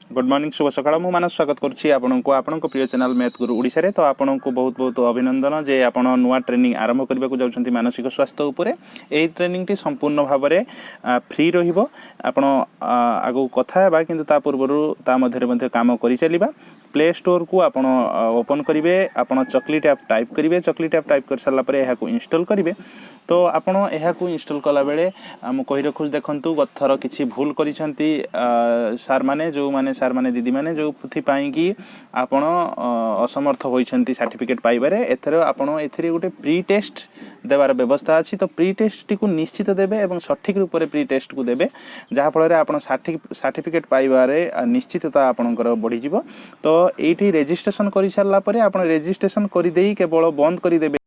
Good morning शुभ सकाळ मु मानस स्वागत करुच्ची आपण प्रिय चैनल मैथ गुरु ओडिशा रे। तो आपन को बहुत बहुत अभिनंदन जे आपण नुआ ट्रेनिंग आरंभ करबा को जाउछंती मानसिक स्वास्थ्य उपरे। एई ट्रेनिंग टी संपूर्ण भाव में फ्री रहिबो। आपण आगो कथा हेबा किंतु ता पूर्वरु ता मध्ये काम करि चलिबा। प्ले स्टोर को आपण ओपन करिवे, आपण चॉकलेट ऐप टाइप करिवे, चॉकलेट ऐप टाइप कर सारा परे एहा को इंस्टॉल करिवे। तो आपण एहा को इंस्टॉल कला बेले हम कहि रखु देखंतु गथर किछि भूल करिसंती सार माने जो माने सार माने दीदी माने जो पुथि पाई कि आपण असमर्थ होइछंती सर्टिफिकेट पाइबारे। एथर आपण एथिरे गोटे प्री टेस्ट देवार व्यवस्था अछि। तो प्री टेस्ट को निश्चित देबे एवं सठिक रूप रे प्री टेस्ट को देबे, जहा फल रे आपण सर्टिफिकेट पाइबारे निश्चितता आपणकर बढ़ी जिवो। तो एठी रजिस्ट्रेशन करि सारला परे आपण रजिस्ट्रेशन करि देई केवल बंद करि देबे।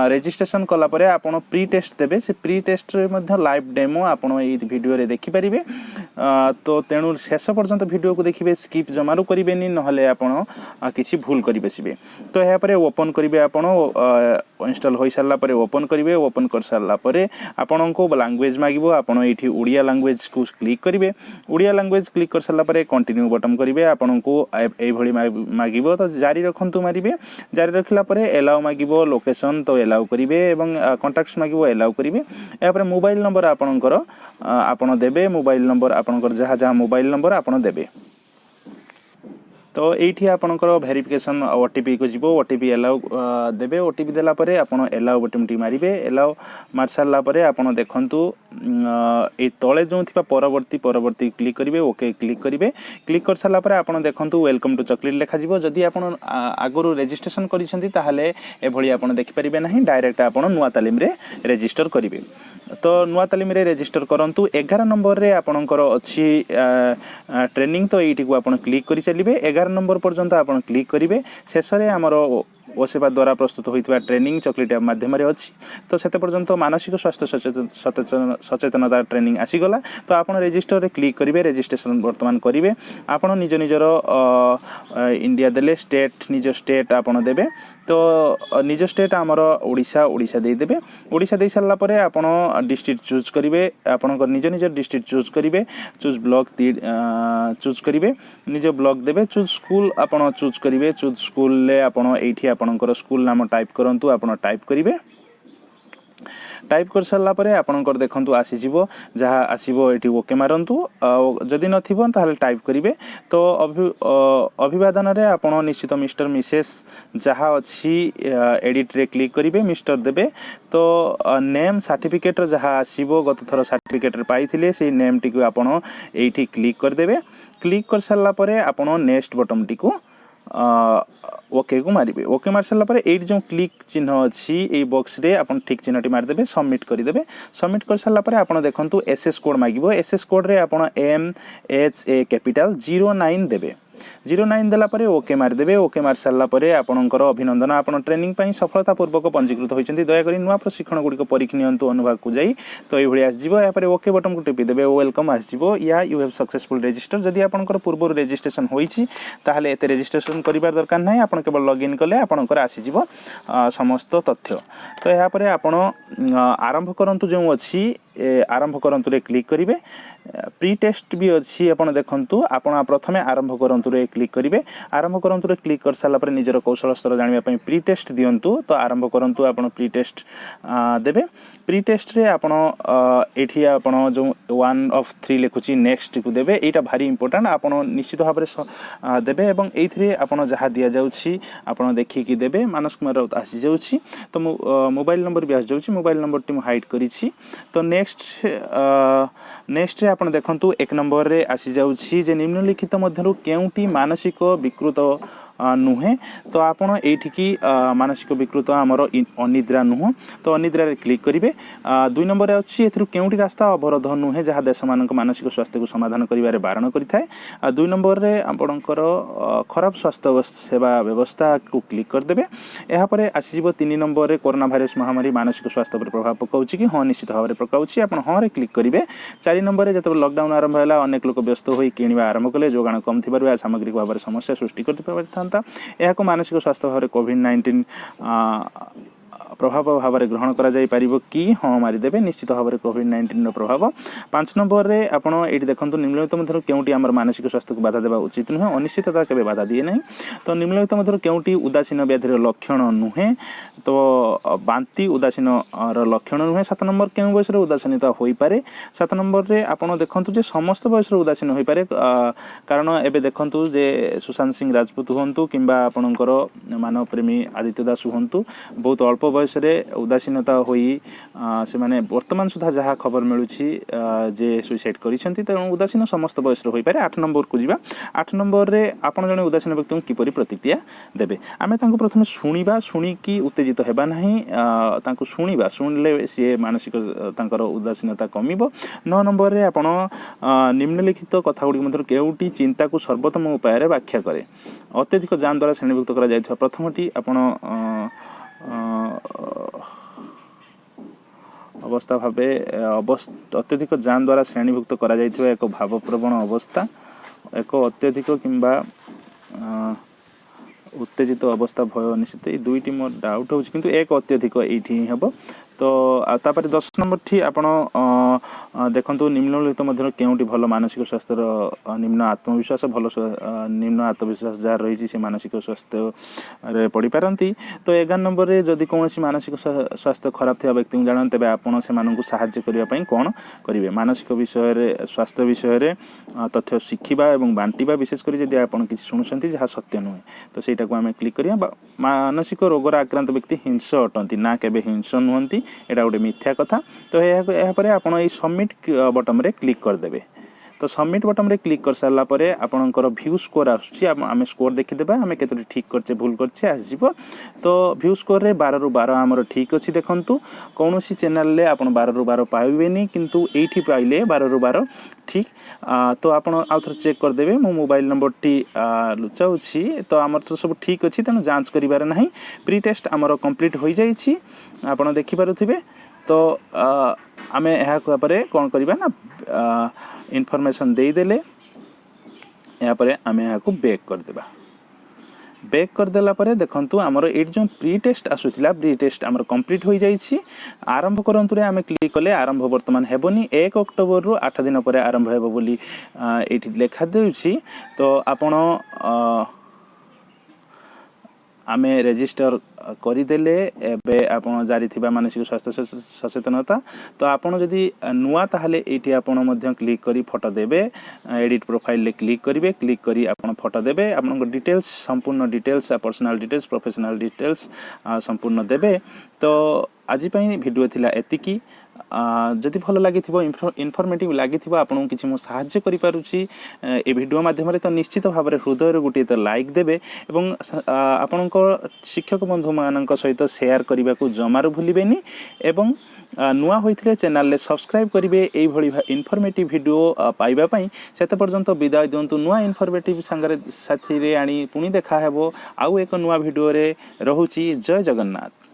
रजिस्ट्रेशन कला परे आपण प्री टेस्ट देबे। से प्री टेस्ट रे मध्ये लाइव डेमो आपण एई वीडियो रे देखि परिबे। तो तेणु शेष पर्यंत वीडियो को देखिबे, स्किप जमारू करिबेनी, नहले आपण किछि भूल करि बसिबे। तो एहा परे ओपन करिबे, आपण इंस्टॉल होई सारला परे ओपन करिबे। ओपन कर सारला परे आपण को लैंग्वेज मागिबो, आपण एठी उड़िया लैंग्वेज को क्लिक करिबे। उड़िया लैंग्वेज क्लिक कर सारला परे कंटिन्यू बटन करिबे। आपण को एई भली मागिबो, तो जारी रखंतु मारिबे। जारी रखला परे एलाउ मागिबो, लोकेशन तो एलाउ करिवे एवं कॉन्टैक्ट्स मागिबो, एलाउ करिवे। या परे मोबाइल नंबर आपणकर आपण देबे। मोबाइल नंबर आपणकर जहा जहा मोबाइल नंबर आपण देबे। तो एठी आपणकर वेरिफिकेशन ओटीपी को जीवो। ओटीपी एलाउ देबे। ओटीपी देला परे आपण एलाउ बटन टी मारिबे। एलाउ मार सारला परे आपण देखंतु ए तळे जो थिबा परवर्ती क्लिक करिवे। ओके क्लिक करिवे। क्लिक कर सारला परे आपण देखंतु वेलकम टू चॉकलेट लेखा जीवो। जदि आपण आगुरु रजिस्ट्रेशन करिसेंती ताहाले ए भली आपण देखि परिबे नाही। डायरेक्ट आपण नुआ तालीम रे रजिस्टर करिवे। तो नुआ तालीम रे रजिस्टर करंतु। 11 नंबर रे आपणकर अछि ट्रेनिंग। तो एठी को आपण क्लिक करि चलिबे। 11 नंबर पर्यंत आपण क्लिक करिवे। शेष रे हमरो ओसेवा द्वारा प्रस्तुत होइतबा ट्रेनिंग चॉकलेट ऐप माध्यम रे अछि। तो सेते पर्यंत मानसिक स्वास्थ्य सचेतनता ट्रेनिंग आसी गला। तो आपण रजिस्टर रे क्लिक करिवे। रजिस्ट्रेशन वर्तमान करिवे। आपण निज निजर इंडिया देले, स्टेट निज स्टेट आपण देबे। तो निज स्टेट आमर ओडिशा दे देबे। ओडिशा दे सारला परे आपण डिस्ट्रिक्ट चूज करिवे। आपण निज निज डिस्ट्रिक्ट चूज करिवे। चूज ब्लॉक चूज करिवे, निज ब्लॉक देबे। चूज स्कूल आपण चूज करिवे। चूज स्कूल ले आपण एठी आपणकर स्कूल नाम टाइप करंतु। आपण टाइप करिवे। टाइप कर सारला परे आपणकर देखंतु आसी जिवो। जहा आसीबो एठी ओके मारंतु। जदि नथिबो ताहाले टाइप करिवे। तो अभिवादन रे आपण निश्चित मिस्टर मिसेस जहा अछि एडिट रे क्लिक करिवे, मिस्टर देबे। तो नेम सर्टिफिकेट जहा आसीबो, गत थरो सर्टिफिकेट रे पाइथिले सेही नेम टी को आपण एठी क्लिक कर देबे। क्लिक कर सारला परे आपण नेक्स्ट बटन टी को ओके को मारिबे। ओके मार सारला परे एट जो क्लिक चिन्ह अछि ए बॉक्स रे आपण ठीक चिन्हटी मार देबे। सबमिट करि देबे। सबमिट कर सारला परे आपण देखंतु एसएस कोड मागिबो। एसएस कोड रे आपण MHA कैपिटल 09 देबे। 09 देला परे ओके मार देबे। ओके मार सारला परे आपणकर अभिनंदन, आपण ट्रेनिंग पई सफलता पूर्वक पंजीकृत होइछन्ती। दया करी नुआ प्रशिक्षण गुडी को परीक्षा नियंतु अनुभाग को जाई। तो एई भली आस जिवो। या परे ओके बटन को टिपि देबे। वेलकम आस जिवो या यू हैव सक्सेसफुल रजिस्टर। जदि आपणकर पूर्व रजिस्ट्रेशन होइछि ताहाले एते रजिस्ट्रेशन करिबार दरकार नाही। आपण केवल लॉगिन कले आपणकर आसी जिवो समस्त तथ्य। तो या परे आपण आरंभ करंतु जो अछि आरंभ करंतु रे क्लिक करिवे। प्री टेस्ट भी अछि आपण देखंतु। आपण प्रथमे आरंभ करंतु रे क्लिक करिवे। आरंभ करंतु रे क्लिक कर साला पर निजर कौशल स्तर जानिबा पई प्री टेस्ट दियंतु। तो आरंभ करंतु आपण प्री टेस्ट देबे। प्री टेस्ट रे आपण एठी आपण जो 1 of 3 लेखुची नेक्स्ट को देबे। एटा भारी इंपोर्टेंट, आपण निश्चित भाबरे देबे। एवं एथिरे आपण जहा दिया जाउछि आपण देखि कि देबे। मानस कुमार राउत आसी जाउछि। तो मोबाइल नंबर भी आसी जाउछि। मोबाइल नंबर टी हाइड करिछि। तो नेक्स्ट रे आपण देखंतु 1 नंबर रे आसी जाउछि जे निम्नलिखित मध्यरु केउटी मानसिक विकृत नुहे। तो आपण एठी की मानसिक विकृत हमर अनिद्रा नुह। तो अनिद्रा रे क्लिक करिवे। 2 नंबर रे अछि एथिरु केउटी रास्ता अवरोध नुहे जहा देश मानक मानसिक स्वास्थ्य को समाधान करिवारे बारण करिथाय। 2 नंबर रे आपणकर खराब स्वास्थ्य सेवा व्यवस्था को क्लिक कर देबे। एहा परे आसी जिवो 3 नंबर रे कोरोना वायरस महामारी मानसिक स्वास्थ्य पर प्रभाव पकाउछि कि हां निश्चित भाबरे पकाउछि। आपण हां रे क्लिक करिवे। 4 नंबर रे जते लॉकडाउन आरंभ होला अनेक लोक व्यस्त होई किनिबा आरंभ कले। जोगान कम थिबारु या सामग्रिक भाबरे समस्या सृष्टि करते पारथांता। एहा को मानसिक स्वास्थ्य भाबरे कोविड-19 प्रभाव भाव में ग्रहण करा जाई परिबो कि हाँ मारिदेवे निश्चित भाव में कोविड-19 प्रभाव। 5 नंबर रे आपण एठी देखंतु निम्नलिखित मध्य केउटी आमर मानसिक स्वास्थ्य को बाधा देबा उचित नुहे अनिश्चितता केबे बाधा दिए नहीं। तो निम्नलिखित मध्य केउटी उदासीन व्याधि लक्षण नुहे तो बांति उदासीन लक्षण नुहे। 7 नंबर केउ बयस रे उदासीनता होई पारे। 7 नंबर रे आपण देखंतु जे समस्त बयस रे उदासीन होई पारे कारण एबे देखंतु जे सुशांत सिंह राजपूत हुंतु किंबा आपणकर मानव प्रेमी आदित्य दास हुंतु बहुत अल्प बयस रे उदासीनता होई से माने वर्तमान सुधा जहाँ खबर मिलुछि जे सुइसाइड करिसेंती तेणु उदासीन समस्त बयस रे होई पारे। 8 नंबर को जिबा। 8 नंबर रे आपण जने उदासीन व्यक्ति को किपरि प्रतिक्रिया देबे आमे तांको प्रथमे सुनिबा सुनी की उत्तेजित हेबा नाही तांको सुनिबा सुनले से मानसिक तांकर उदासीनता कमिबो। 9 नंबर रे आपण निम्नलिखित कथा गुडी मधुर केउटी चिंता को सर्वोत्तम उपाय रे व्याख्या करे। अत्यधिक जान द्वारा श्रेणीभुक्त करा जायथिबा प्रथमटी आपण अवस्था भावे अत्यधिक जान द्वारा श्रेणीभुक्त करा जायथिबा एक भावप्रवण अवस्था एक अत्यधिक किंबा उत्तेजित अवस्था भय अनिश्चित ये दुईटी मोर डाउट हो किंतु एक अत्यधिक एठी हेबो। तो तापर 10 नंबर ठी आपण देखंतु निम्नलिखित मध्य केउटी भल मानसिक स्वास्थ्य निम्न आत्मविश्वास भल निम्न आत्मविश्वास जार रही से मानसिक स्वास्थ्य रे पड़ी पारंती। तो 11 नंबर रे जदि कोनोसी मानसिक स्वास्थ्य खराब थिया व्यक्ति जानन तेबे आपण से माननकु सहाय्य करिया पई कोन करिवे। मानसिक विषय रे स्वास्थ्य विषय रे तथ्य शिखिबा एवं बांटीबा विशेष करी जदि आपण किछि सुनुसंती जहा सत्य नुहे तो सेटा को आमे क्लिक करिया। मानसिक रोग रा आक्रांत व्यक्ति हिंस अटंती ना केबे हिंस नुहंती एटा गोटे मिथ्या कथा। तो यह पर आप सबमिट बटन रे क्लिक करदे। तो सबमिट बटन रे क्लिक कर सारा परे आपणकर व्यू स्कोर आसुची आमे स्कोर देखिदेबा आमे केतोटी ठीक करछे भूल करछे आसीबो। तो व्यू स्कोर रे 12 रु 12 हमर ठीक अछि। देखंतु कोनोसी चैनल ले आपण 12 रु 12 पाइबेनी किंतु एठी पाइले 12 रु 12 ठीक। तो आपण आउथर चेक कर देबे मो मोबाइल नंबर टी लुचाउछि तो हमर तो सब ठीक अछि तनो जांच करिबार नाही। प्री टेस्ट हमर कंप्लीट होई जाईछि आपण देखि पारुथिबे। तो आमे एहा को परे कोन करिबा ना इनफॉरमेशन दे देले या परे आमे एहा को बैक कर देबा। बैक कर देला परे देखंतु हमर एट जो प्री टेस्ट आसुथिला प्री टेस्ट हमर कंप्लीट होई जाईछि। आरंभ करंतु रे आमे क्लिक कले आरंभ वर्तमान हेबोनी 1 अक्टोबर रु 8 दिन परे आरंभ हेबो बोली एठी लेखा देउछि। तो आपण आमे रजिस्टर करिदेले एबे आपण जारी थिबा मानसिक स्वास्थ्य सचेतनता। तो आपण जदि नुआ ताहले एठी आपण मध्य क्लिक करी फोटो देबे एडिट प्रोफाइल ले क्लिक करिवे क्लिक करी आपण फोटो देबे आपण डिटेल्स संपूर्ण details personal details professional details संपूर्ण देबे। तो आज पई वीडियो थिला एतिकी जदि भल लगी इनफॉर्मेटिव लगी आपन किसी मो साहाय्य करि पारुछि ए वीडियो माध्यम तो निश्चित भाव में हृदय गोटे तो लाइक देबे एवं आपण शिक्षक बंधु मान सहित शेयर करने को जमारू भूलिबेनी एवं नुआ होइथिले चैनल ले सब्सक्राइब करिवे एई भली इनफॉर्मेटिव वीडियो पाइबा पई। सेते पर्यंत विदाय दियंतु नुआ इनफॉर्मेटिव संगरे साथी रे आनी पुणी देखा हेबो आउ एक नुआ वीडियो रे रहुछि। जय जगन्नाथ।